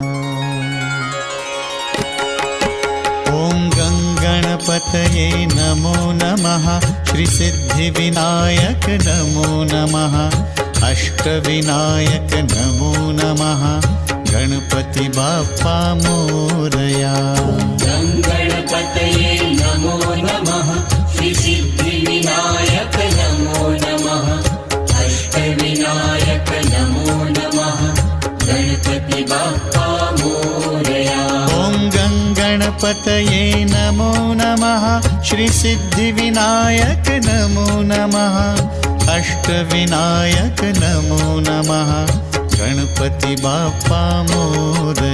ॐ गङ्गणपतये नमो नमः। श्रीसिद्धिविनायक नमो नमः। अष्टविनायक नमो नमः। गणपति बाप्पा मोरया। गणपतये नमो नमः। श्रीसिद्धिविनायक नमो नमः। अष्टविनायक नमो नमः। गणपति बाप्पा मोरया। ॐ गणपतये नमो नमः। श्रीसिद्धिविनायक नमो नमः। अष्टविनायक नमो नमः। गणपति बाप्पा मोरया।